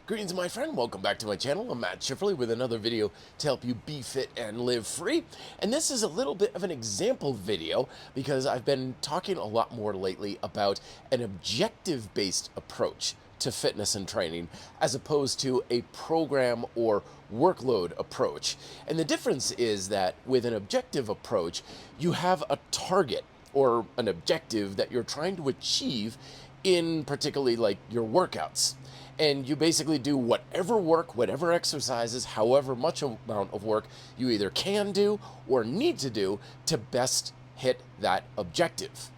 Greetings, my friend. Welcome back to my channel. I'm Matt Schifferly with another video to help you be fit and live free. And this is a little bit of an example video because I've been talking a lot more lately about an objective-based approach to fitness and training as opposed to a program or workload approach. And the difference is that with an objective approach, you have a target or an objective that you're trying to achieve in particularly like your workouts. And you basically do whatever work, whatever exercises, however much amount of work you either can do or need to do to best hit that objective,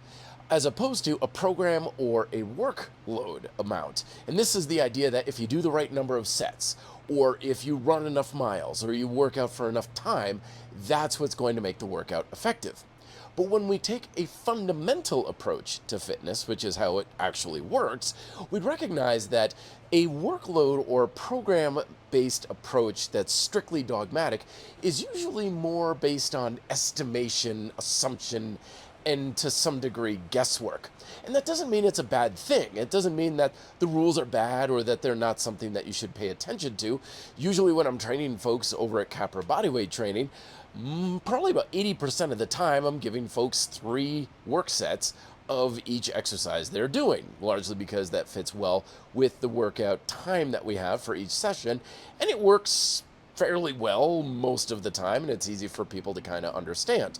as opposed to a program or a workload amount. And this is the idea that if you do the right number of sets, or if you run enough miles, or you work out for enough time, that's what's going to make the workout effective. But when we take a fundamental approach to fitness, which is how it actually works, we'd recognize that a workload or program-based approach that's strictly dogmatic is usually more based on estimation, assumption, and to some degree guesswork. And that doesn't mean it's a bad thing. It doesn't mean that the rules are bad or that they're not something that you should pay attention to. Usually when I'm training folks over at Capra Bodyweight Training, probably about 80% of the time I'm giving folks 3 work sets of each exercise they're doing, largely because that fits well with the workout time that we have for each session, and it works fairly well most of the time, and it's easy for people to kind of understand.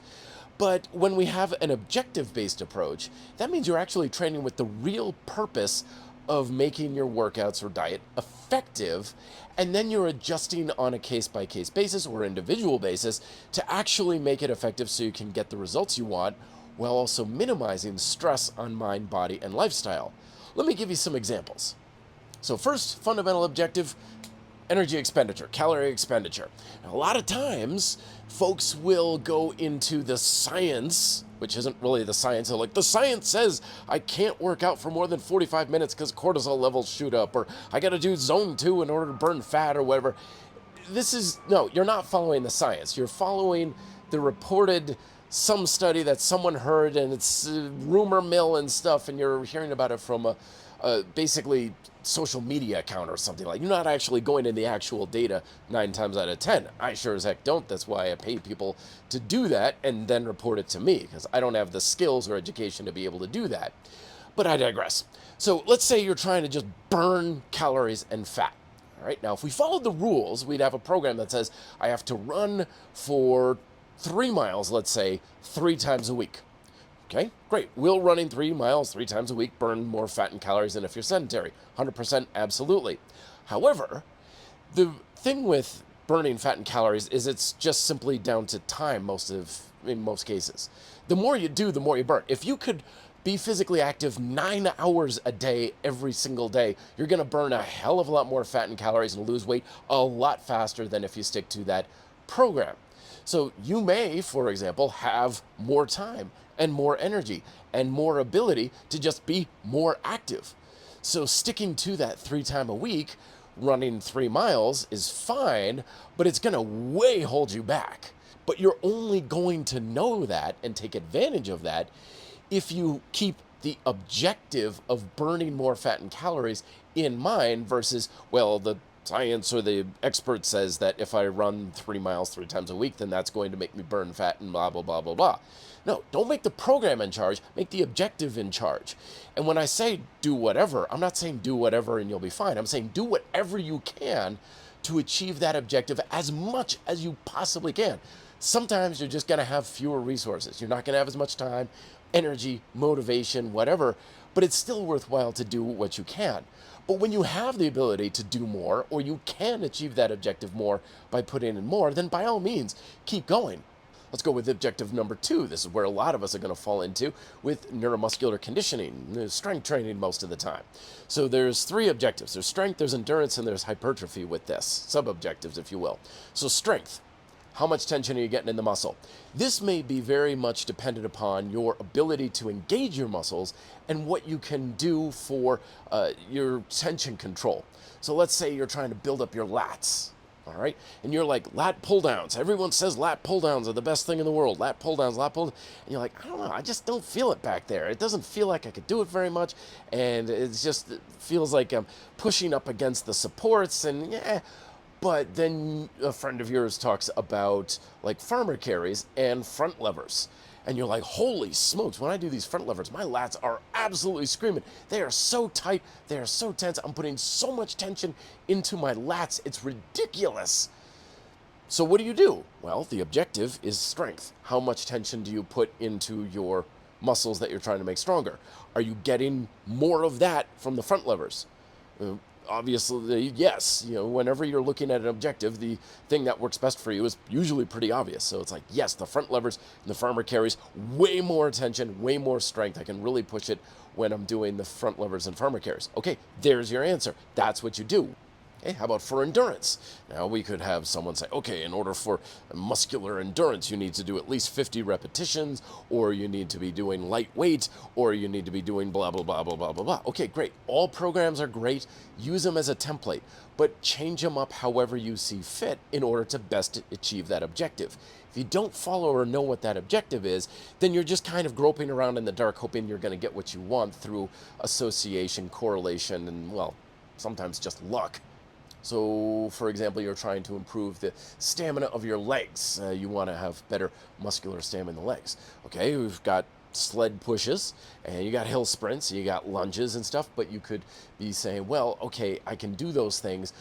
But when we have an objective-based approach, that means you're actually training with the real purpose of making your workouts or diet effective, and then you're adjusting on a case-by-case basis or individual basis to actually make it effective so you can get the results you want while also minimizing stress on mind, body, and lifestyle. Let me give you some examples. So first, fundamental objective, energy expenditure, calorie expenditure. Now, a lot of times, folks will go into the science, which isn't really the science. They're like, the science says I can't work out for more than 45 minutes because cortisol levels shoot up, or I got to do zone 2 in order to burn fat or whatever. No, you're not following the science. You're following the reported some study that someone heard, and it's rumor mill and stuff, and you're hearing about it from a basically social media account or something. Like, you're not actually going in the actual data 9 times out of 10. I sure as heck don't. That's why I pay people to do that and then report it to me, because I don't have the skills or education to be able to do that. But I digress. So let's say you're trying to just burn calories and fat. All right, now if we followed the rules, we'd have a program that says I have to run for 3 miles, let's say, 3 times a week. Okay, great. Will running 3 miles 3 times a week burn more fat and calories than if you're sedentary? 100% absolutely. However, the thing with burning fat and calories is it's just simply down to time in most cases. The more you do, the more you burn. If you could be physically active 9 hours a day every single day, you're going to burn a hell of a lot more fat and calories and lose weight a lot faster than if you stick to that program. So you may, for example, have more time and more energy and more ability to just be more active. So sticking to that 3 times a week, running 3 miles is fine, but it's going to way hold you back. But you're only going to know that and take advantage of that if you keep the objective of burning more fat and calories in mind versus, well, the science or the expert says that if I run 3 miles 3 times a week, then that's going to make me burn fat and blah, blah, blah, blah, blah. No, don't make the program in charge, make the objective in charge. And when I say do whatever, I'm not saying do whatever and you'll be fine. I'm saying do whatever you can to achieve that objective as much as you possibly can. Sometimes you're just going to have fewer resources. You're not going to have as much time, energy, motivation, whatever, but it's still worthwhile to do what you can. But when you have the ability to do more, or you can achieve that objective more by putting in more, then by all means, keep going. Let's go with objective number 2. This is where a lot of us are going to fall into with neuromuscular conditioning, strength training most of the time. So there's 3 objectives. There's strength, there's endurance, and there's hypertrophy with this. Sub-objectives, if you will. So strength. How much tension are you getting in the muscle? This may be very much dependent upon your ability to engage your muscles and what you can do for your tension control. So let's say you're trying to build up your lats. all right? And you're like, lat pull downs. Everyone says lat pull downs are the best thing in the world. Lat pull downs, lat pull downs. And you're like, I don't know, I just don't feel it back there. It doesn't feel like I could do it very much. And it feels like I'm pushing up against the supports and yeah. But then a friend of yours talks about like farmer carries and front levers. And you're like, holy smokes, when I do these front levers, my lats are absolutely screaming. They are so tight, they are so tense. I'm putting so much tension into my lats, it's ridiculous. So what do? Well, the objective is strength. How much tension do you put into your muscles that you're trying to make stronger? Are you getting more of that from the front levers? Obviously, yes. Whenever you're looking at an objective, the thing that works best for you is usually pretty obvious. So it's like, yes, the front levers and the farmer carries, way more tension, way more strength. I can really push it when I'm doing the front levers and farmer carries. Okay, there's your answer. That's what you do. Hey, how about for endurance? Now we could have someone say, okay, in order for muscular endurance, you need to do at least 50 repetitions, or you need to be doing lightweight, or you need to be doing blah, blah, blah, blah, blah, blah, blah. Okay, great. All programs are great. Use them as a template, but change them up however you see fit in order to best achieve that objective. If you don't follow or know what that objective is, then you're just kind of groping around in the dark, hoping you're going to get what you want through association, correlation, and, well, sometimes just luck. So, for example, you're trying to improve the stamina of your legs. You want to have better muscular stamina in the legs. Okay, we've got sled pushes, and you got hill sprints, you got lunges and stuff, but you could be saying, well, okay, I can do those things,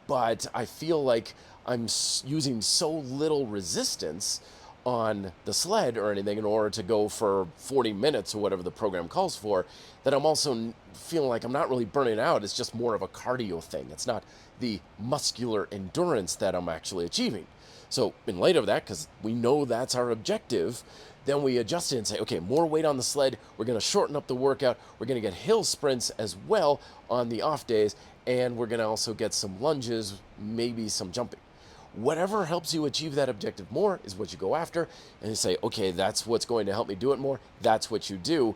but I feel like I'm using so little resistance on the sled or anything in order to go for 40 minutes or whatever the program calls for, that I'm also feeling like I'm not really burning out. It's just more of a cardio thing. It's not the muscular endurance that I'm actually achieving. So in light of that, because we know that's our objective, then we adjust it and say, okay, more weight on the sled. We're going to shorten up the workout. We're going to get hill sprints as well on the off days. And we're going to also get some lunges, maybe some jumping. Whatever helps you achieve that objective more is what you go after. And you say, okay, that's what's going to help me do it more. That's what you do.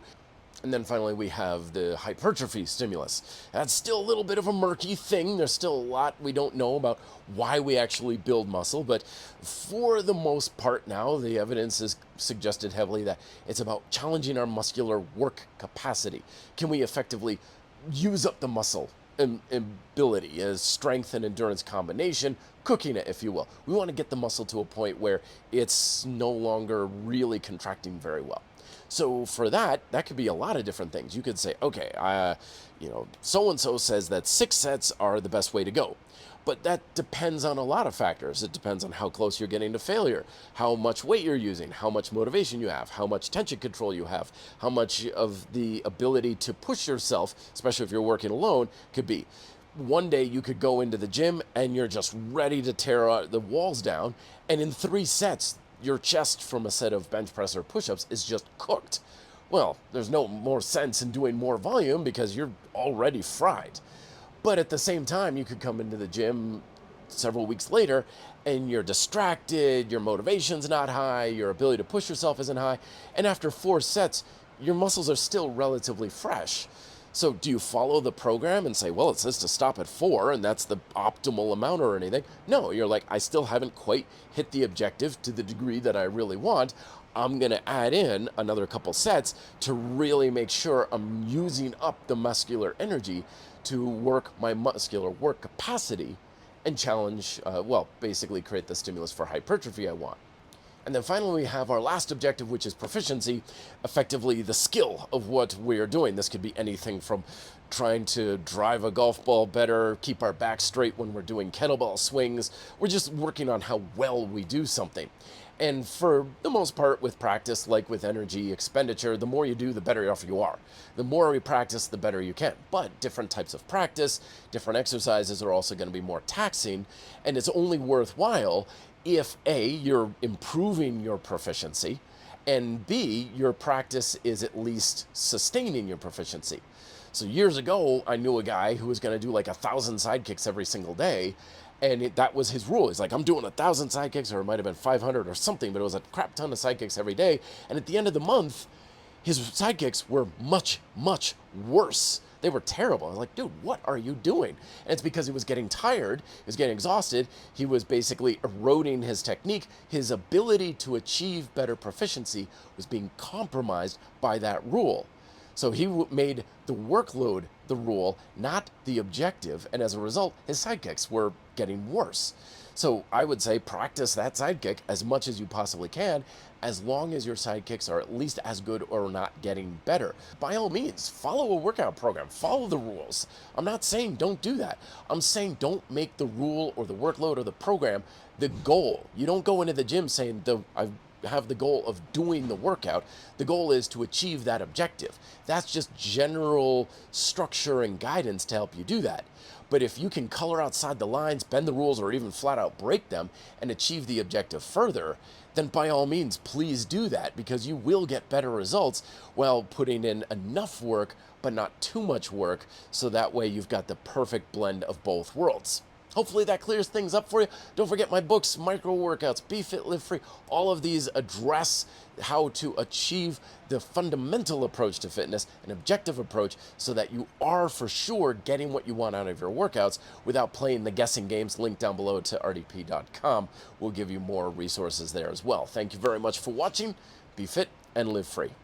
And then finally, we have the hypertrophy stimulus. That's still a little bit of a murky thing. There's still a lot we don't know about why we actually build muscle. But for the most part now, the evidence is suggested heavily that it's about challenging our muscular work capacity. Can we effectively use up the muscle and ability as strength and endurance combination, cooking it, if you will? We want to get the muscle to a point where it's no longer really contracting very well. So for that could be a lot of different things. You could say, okay, so-and-so says that 6 sets are the best way to go. But that depends on a lot of factors. It depends on how close you're getting to failure, how much weight you're using, how much motivation you have, how much tension control you have, how much of the ability to push yourself, especially if you're working alone, could be. One day you could go into the gym and you're just ready to tear the walls down, and in 3 sets, your chest from a set of bench press or push-ups is just cooked. Well, there's no more sense in doing more volume because you're already fried. But at the same time, you could come into the gym several weeks later and you're distracted, your motivation's not high, your ability to push yourself isn't high, and after 4 sets, your muscles are still relatively fresh. So do you follow the program and say, well, it says to stop at 4 and that's the optimal amount or anything? No, you're like, I still haven't quite hit the objective to the degree that I really want. I'm going to add in another couple sets to really make sure I'm using up the muscular energy to work my muscular work capacity and challenge, basically create the stimulus for hypertrophy I want. And then finally, we have our last objective, which is proficiency, effectively the skill of what we're doing. This could be anything from trying to drive a golf ball better, keep our back straight when we're doing kettlebell swings. We're just working on how well we do something. And for the most part with practice, like with energy expenditure, the more you do, the better off you are. The more we practice, the better you can. But different types of practice, different exercises are also going to be more taxing, and it's only worthwhile if A, you're improving your proficiency, and B, your practice is at least sustaining your proficiency. So years ago, I knew a guy who was going to do like 1,000 side kicks every single day, and that was his rule. He's like, I'm doing 1,000 side kicks, or it might have been 500 or something, but it was a crap ton of side kicks every day. And at the end of the month, his side kicks were much, much worse they were terrible. I was like, dude, what are you doing? And it's because he was getting tired, he was getting exhausted, he was basically eroding his technique. His ability to achieve better proficiency was being compromised by that rule. So he made the workload the rule, not the objective, and as a result, his sidekicks were getting worse. So I would say practice that sidekick as much as you possibly can, as long as your sidekicks are at least as good or not getting better. By all means, follow a workout program, follow the rules. I'm not saying don't do that. I'm saying don't make the rule or the workload or the program the goal. You don't go into the gym saying, I have the goal of doing the workout. The goal is to achieve that objective. That's just general structure and guidance to help you do that. But if you can color outside the lines, bend the rules, or even flat out break them and achieve the objective further, then by all means, please do that, because you will get better results while putting in enough work, but not too much work, so that way you've got the perfect blend of both worlds. Hopefully that clears things up for you. Don't forget my books, Micro Workouts, Be Fit, Live Free. All of these address how to achieve the fundamental approach to fitness, an objective approach, so that you are for sure getting what you want out of your workouts without playing the guessing games. Link down below to rdp.com. We'll give you more resources there as well. Thank you very much for watching. Be fit and live free.